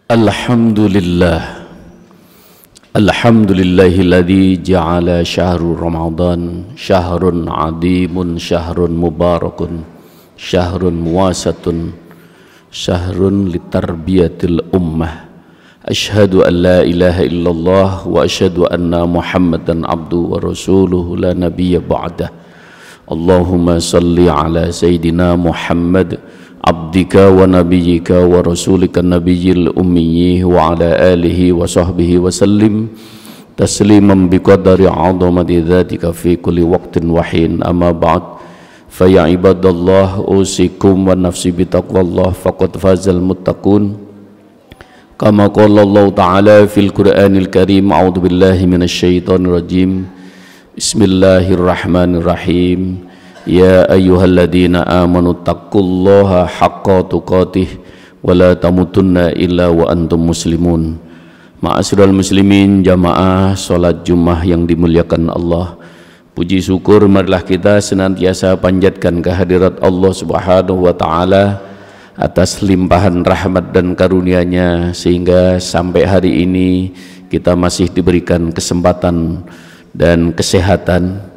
Alhamdulillah, alhamdulillahilladzi ja'ala syahrul Ramadan syahrun adimun, syahrun mubarakun, syahrun muwasatun, syahrun litarbiyatil ummah. Asyhadu an la ilaha illallah wa asyhadu anna Muhammadan abduhu wa rasuluhu la nabiyya ba'dah. Allahumma salli ala sayyidina Muhammad abdika wa nabiyyika wa rasulika nabiyyil ummiyyi wa ala alihi wa sahbihi wa sallim tasliman biqadari 'azamati dzatika fi kulli waqtin wa hin. Amma ba'd, fa ya ibadallah usikum wa nafsi bitaqwallah faqad fazal muttaqun. Kama qala Allah ta'ala fil Qur'anil Karim, a'udzu billahi minasyaitonir rajim. Bismillahirrahmanirrahim. Ya ayyuhalladzina amanu taqullaha haqqa tuqatih wa la tamutunna illa wa antum muslimun. Ma'asyiral muslimin, jamaah salat Jumat yang dimuliakan Allah, puji syukur marilah kita senantiasa panjatkan kehadirat Allah Subhanahu wa taala atas limpahan rahmat dan karunia-Nya, sehingga sampai hari ini kita masih diberikan kesempatan dan kesehatan.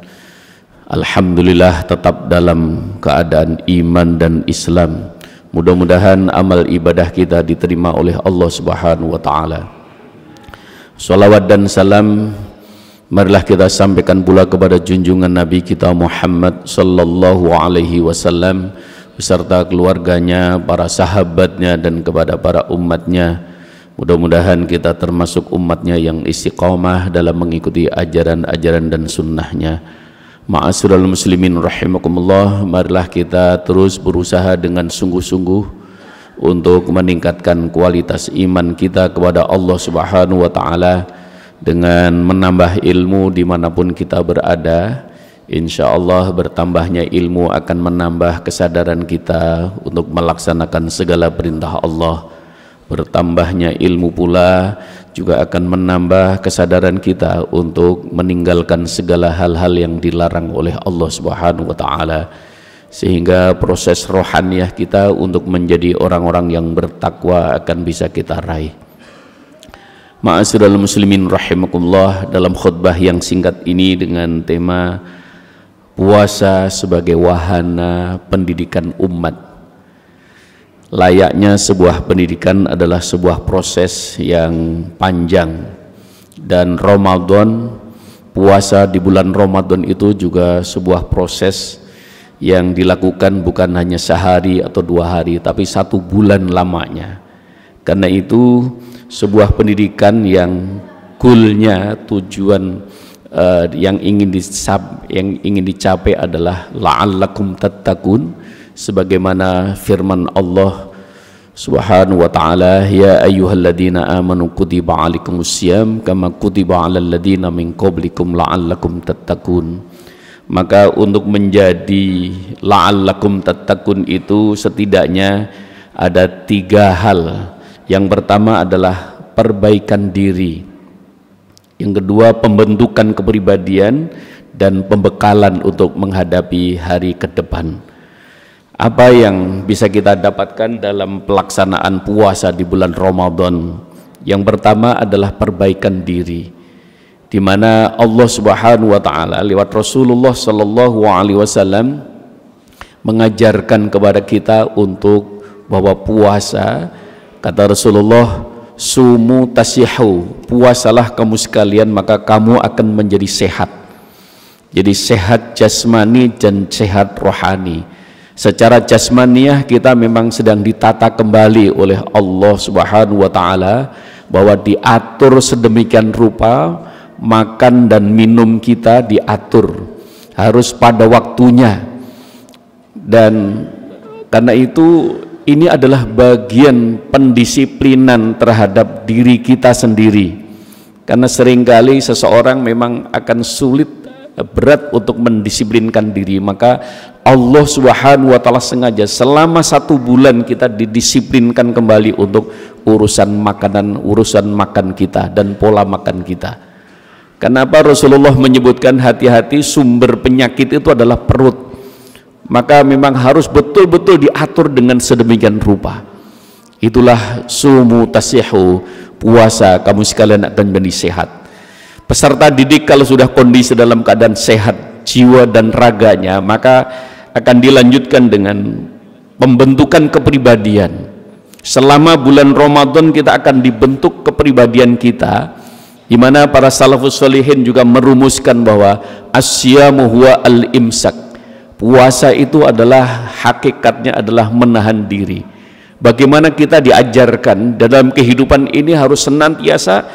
Alhamdulillah, tetap dalam keadaan iman dan Islam. Mudah-mudahan amal ibadah kita diterima oleh Allah Subhanahu wa taala. Salawat dan salam marilah kita sampaikan pula kepada junjungan Nabi kita Muhammad sallallahu alaihi wasallam beserta keluarganya, para sahabatnya, dan kepada para umatnya. Mudah-mudahan kita termasuk umatnya yang istiqamah dalam mengikuti ajaran-ajaran dan sunnahnya. Ma'asyiral muslimin rahimakumullah, marilah kita terus berusaha dengan sungguh-sungguh untuk meningkatkan kualitas iman kita kepada Allah Subhanahu wa taala dengan menambah ilmu dimanapun kita berada. Insya Allah bertambahnya ilmu akan menambah kesadaran kita untuk melaksanakan segala perintah Allah. Bertambahnya ilmu pula juga akan menambah kesadaran kita untuk meninggalkan segala hal-hal yang dilarang oleh Allah Subhanahu wa taala, sehingga proses rohaniyah kita untuk menjadi orang-orang yang bertakwa akan bisa kita raih. Ma'asyiral muslimin rahimakumullah, dalam khutbah yang singkat ini dengan tema puasa sebagai wahana pendidikan umat. Layaknya sebuah pendidikan adalah sebuah proses yang panjang, dan Ramadan, puasa di bulan Ramadan itu juga sebuah proses yang dilakukan bukan hanya sehari atau 2 hari, tapi 1 bulan lamanya. Karena itu sebuah pendidikan yang goalnya, tujuan yang ingin dicapai adalah la'allakum tattaqun, sebagaimana firman Allah Subhanahu wa taala, ya ayyuhalladzina amanu kutiba alaikumusiyam kama kutiba alal ladzina min qablikum la'allakum tattaqun. Maka untuk menjadi la'allakum tattaqun itu setidaknya ada 3 hal. Yang pertama adalah perbaikan diri, yang kedua pembentukan kepribadian, dan pembekalan untuk menghadapi hari ke depan. Apa yang bisa kita dapatkan dalam pelaksanaan puasa di bulan Ramadan? Yang pertama adalah perbaikan diri, di mana Allah Subhanahu wa taala lewat Rasulullah sallallahu alaihi wasallam mengajarkan kepada kita untuk bahwa puasa, kata Rasulullah, sumu tasihu, puasalah kamu sekalian maka kamu akan menjadi sehat. Jadi sehat jasmani dan sehat rohani. Secara jasmaniah kita memang sedang ditata kembali oleh Allah Subhanahu wa taala, bahwa diatur sedemikian rupa, makan dan minum kita diatur harus pada waktunya. Dan karena itu ini adalah bagian pendisiplinan terhadap diri kita sendiri. Karena seringkali seseorang memang akan sulit, berat untuk mendisiplinkan diri, maka Allah Subhanahu wa taala sengaja selama 1 bulan kita didisiplinkan kembali untuk urusan makanan, urusan makan kita dan pola makan kita. Kenapa Rasulullah menyebutkan hati-hati sumber penyakit itu adalah perut? Maka memang harus betul-betul diatur dengan sedemikian rupa. Itulah sumu tasihu, puasa kamu sekalian akan menjadi sehat. Peserta didik kalau sudah kondisi dalam keadaan sehat jiwa dan raganya, maka akan dilanjutkan dengan pembentukan kepribadian. Selama bulan Ramadan kita akan dibentuk kepribadian kita, di mana para salafus sholihin juga merumuskan bahwa asyamu huwa al-imsak. Puasa itu adalah hakikatnya adalah menahan diri. Bagaimana kita diajarkan dalam kehidupan ini harus senantiasa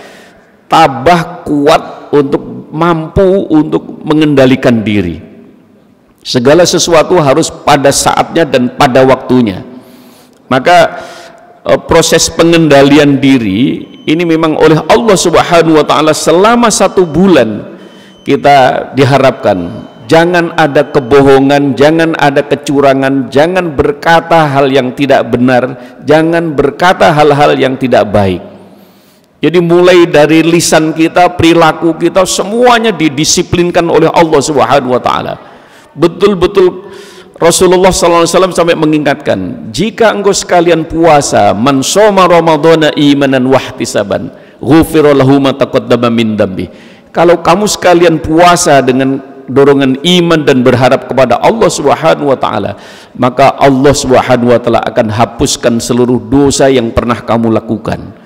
tabah kuat untuk mampu untuk mengendalikan diri. Segala sesuatu harus pada saatnya dan pada waktunya. Maka proses pengendalian diri ini memang oleh Allah Subhanahu wa taala selama 1 bulan kita diharapkan jangan ada kebohongan, jangan ada kecurangan, jangan berkata hal yang tidak benar, jangan berkata hal-hal yang tidak baik. Jadi mulai dari lisan kita, perilaku kita, semuanya didisiplinkan oleh Allah Subhanahu wa taala. Betul-betul Rasulullah SAW sampai mengingatkan, jika engkau sekalian puasa, man shoma ramadhana imanan wahtisaban, ghufira lahu ma taqaddama min dambi. Kalau kamu sekalian puasa dengan dorongan iman dan berharap kepada Allah Subhanahu wa taala, maka Allah Subhanahu wa taala akan hapuskan seluruh dosa yang pernah kamu lakukan.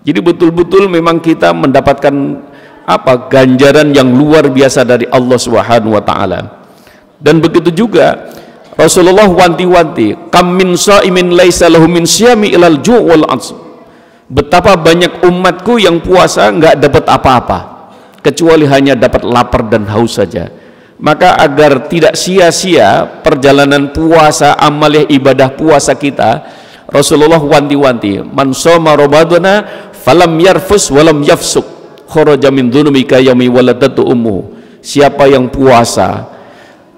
Jadi betul-betul memang kita mendapatkan ganjaran yang luar biasa dari Allah Subhanahu wa taala. Dan begitu juga Rasulullah wanti-wanti, kam min shaimin laisa lahu min syami ilal ju' wal 'atsy. Betapa banyak umatku yang puasa enggak dapat apa-apa kecuali hanya dapat lapar dan haus saja. Maka agar tidak sia-sia perjalanan puasa, amaliyah ibadah puasa kita, Rasulullah wanti-wanti, man shoma ramadhana falam yarfus walam yafsuk kharaja min dzunubika yaumi waladatu ummu. Siapa yang puasa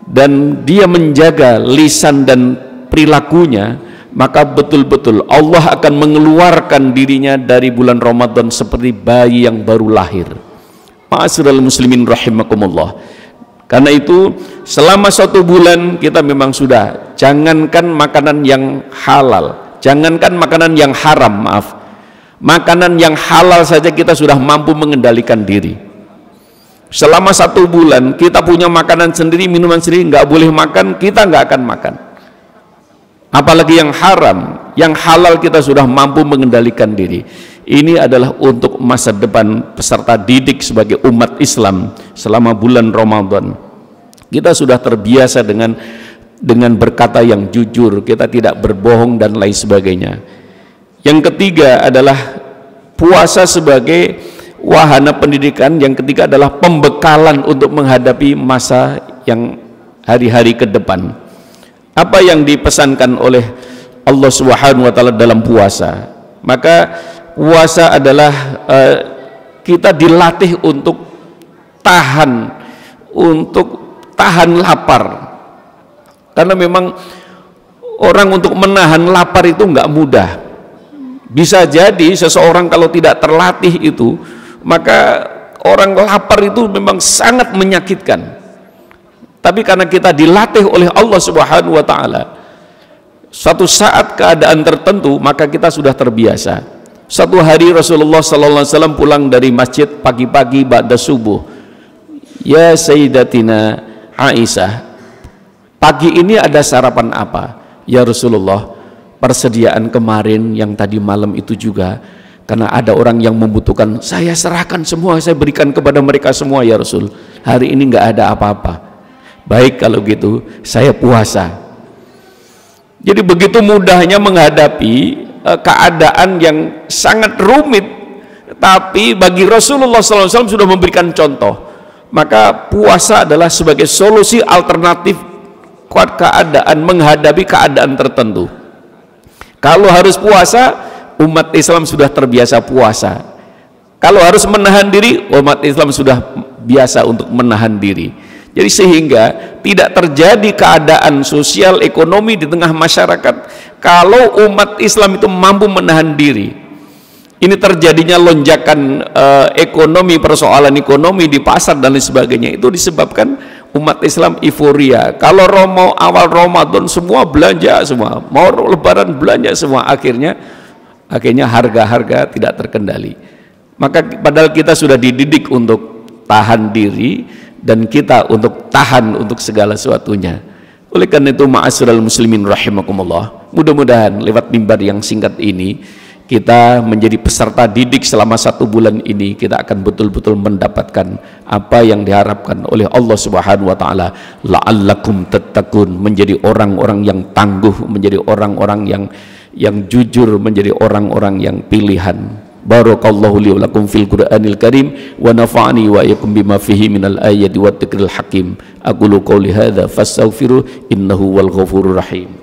dan dia menjaga lisan dan perilakunya, maka betul-betul Allah akan mengeluarkan dirinya dari bulan Ramadan seperti bayi yang baru lahir. Ma'asyiral muslimin rahimakumullah. Karena itu selama 1 bulan kita memang sudah, jangankan makanan yang halal, jangankan makanan yang haram, makanan yang halal saja kita sudah mampu mengendalikan diri. Selama 1 bulan kita punya makanan sendiri, minuman sendiri, nggak boleh makan, kita nggak akan makan. Apalagi yang haram, yang halal kita sudah mampu mengendalikan diri. Ini adalah untuk masa depan peserta didik sebagai umat Islam selama bulan Ramadan. Kita sudah terbiasa dengan berkata yang jujur, kita tidak berbohong dan lain sebagainya. Yang ketiga adalah puasa sebagai wahana pendidikan. Yang ketiga adalah pembekalan untuk menghadapi masa yang hari-hari ke depan. Apa yang dipesankan oleh Allah Subhanahu wa taala dalam puasa? Maka puasa adalah kita dilatih untuk tahan lapar, karena memang orang untuk menahan lapar itu nggak mudah. Bisa jadi seseorang kalau tidak terlatih itu, maka orang lapar itu memang sangat menyakitkan. Tapi karena kita dilatih oleh Allah Subhanahu wa taala, suatu saat keadaan tertentu maka kita sudah terbiasa. Satu hari Rasulullah sallallahu alaihi wasallam pulang dari masjid pagi-pagi ba'da subuh. Ya Sayyidatina Aisyah, pagi ini ada sarapan apa? Ya Rasulullah, persediaan kemarin yang tadi malam itu juga, karena ada orang yang membutuhkan, saya serahkan semua, saya berikan kepada mereka semua ya Rasul. Hari ini nggak ada apa-apa. Baik kalau gitu, saya puasa. Jadi begitu mudahnya menghadapi keadaan yang sangat rumit, tapi bagi Rasulullah SAW sudah memberikan contoh. Maka puasa adalah sebagai solusi alternatif keadaan menghadapi keadaan tertentu. Kalau harus puasa, umat Islam sudah terbiasa puasa. Kalau harus menahan diri, umat Islam sudah biasa untuk menahan diri. Jadi sehingga tidak terjadi keadaan sosial ekonomi di tengah masyarakat kalau umat Islam itu mampu menahan diri. Ini terjadinya lonjakan ekonomi, persoalan ekonomi di pasar dan lain sebagainya, itu disebabkan umat Islam euforia. Kalau awal Ramadan semua belanja semua, mau lebaran belanja semua, akhirnya akhirnya harga-harga tidak terkendali. Maka padahal kita sudah dididik untuk tahan diri dan kita untuk tahan untuk segala sesuatunya. Oleh karena itu, ma'asyiral muslimin rahimakumullah, mudah-mudahan lewat mimbar yang singkat ini kita menjadi peserta didik selama 1 bulan ini, kita akan betul-betul mendapatkan apa yang diharapkan oleh Allah Subhanahu wa taala, la'allakum tattaqun, menjadi orang-orang yang tangguh, menjadi orang-orang yang jujur, menjadi orang-orang yang pilihan. Barakallahu li wa lakum fil Qur'anil Karim wa nafa'ani wa iyyakum bima fihi minal ayati wat dzikril hakim. Aqulu qouli hadza fastaghfiru innahu wal ghafurur rahim.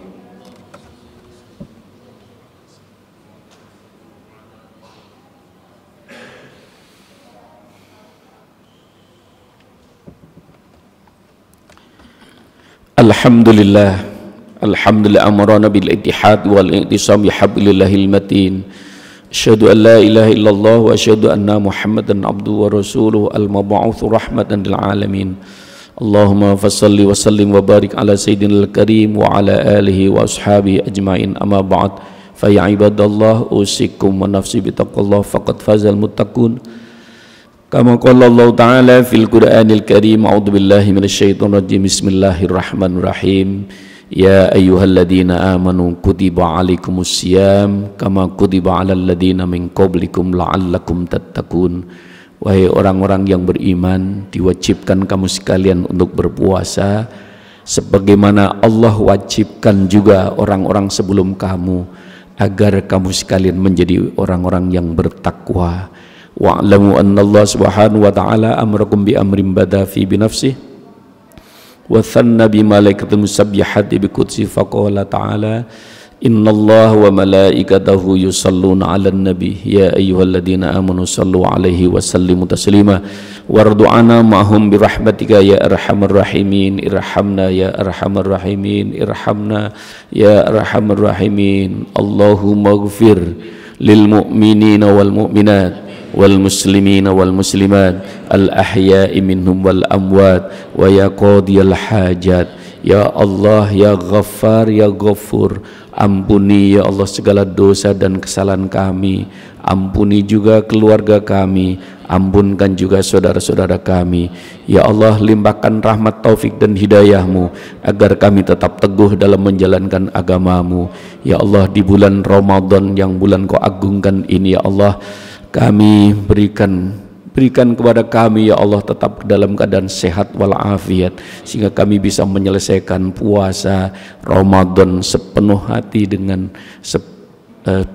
Alhamdulillah, alhamdulillah amarana bil ittihad wal i'tisam bi hablillahil matin. Asyhadu an la ilaha illallah wa asyhadu anna Muhammadan abduhu wa rasuluhu al-mab'utsu rahmatan lil alamin. Allahumma fassalli wa sallim wa barik ala sayyidinal karim wa ala alihi wa ashabihi ajmain. Amma ba'd, fa ya ibadallah usikum wa nafsi bi taqwallah faqad fazal muttaqun. Kama qala Allah ta'ala fil Qur'anil Karim, a'udzu billahi minasyaitonir rajim. Bismillahirrahmanirrahim. Ya ayyuhalladzina amanu kutiba alaikumus syiyam kama kutiba alal ladzina min qablikum la'allakum tattaqun. Wahai orang-orang yang beriman, diwajibkan kamu sekalian untuk berpuasa sebagaimana Allah wajibkan juga orang-orang sebelum kamu, agar kamu sekalian menjadi orang-orang yang bertakwa. Wa'lamu anna Allah subhanahu wa ta'ala amrakum bi amrin bada fi binafsihi wa thanna bi malaikatil musabbihati bi qudsi faqala ta'ala innallaha wa malaikatahu yusalluna 'alan nabi ya ayyuhalladzina amanu sallu 'alaihi wa sallimu taslima wardu'ana ma'hum bi rahmatika ya arhamar rahimin irhamna ya arhamar rahimin irhamna ya arhamar rahimin. Allahumma ighfir lil mu'minina wal mu'minat wal muslimina wal muslimat al ahya'i minhum wal amwat wa ya qadiyal hajat. Ya Allah, ya Ghaffar, ya Ghafur, ampuni ya Allah segala dosa dan kesalahan kami, ampuni juga keluarga kami, ampunkan juga saudara-saudara kami. Ya Allah, limpahkan rahmat, taufik dan hidayahmu agar kami tetap teguh dalam menjalankan agamamu. Ya Allah, di bulan Ramadan yang bulan Kau agungkan ini, ya Allah, kami berikan kepada kami ya Allah tetap dalam keadaan sehat walafiat, sehingga kami bisa menyelesaikan puasa Ramadan sepenuh hati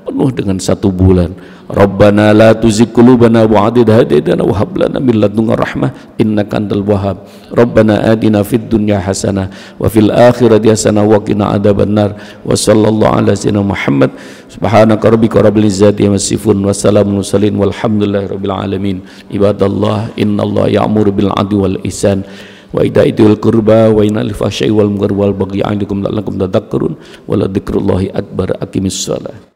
penuh dengan 1 bulan. Rabbana la tuzigh qulubana ba'da idh hadaytana wa hab lana min ladunka rahmah innaka antal wahhab. Rabbana atina fid dunya hasanah wa fil akhirati hasanah wa qina adzabannar. Wa sallallahu ala sayyidina Muhammad. Subhanaka rabbika rabbil izzati amma yasifun wa salamun mursalin walhamdulillahi rabbil alamin. Ibadallah, innallaha ya'muru bil 'adli wal ihsan wa ita'i dzil qurba wa yanha 'anil fahsya'i wal munkari wal bagyi ya'idukum la'allakum tadhakkarun wa la dzikrullahi akbar. Aqimissalah.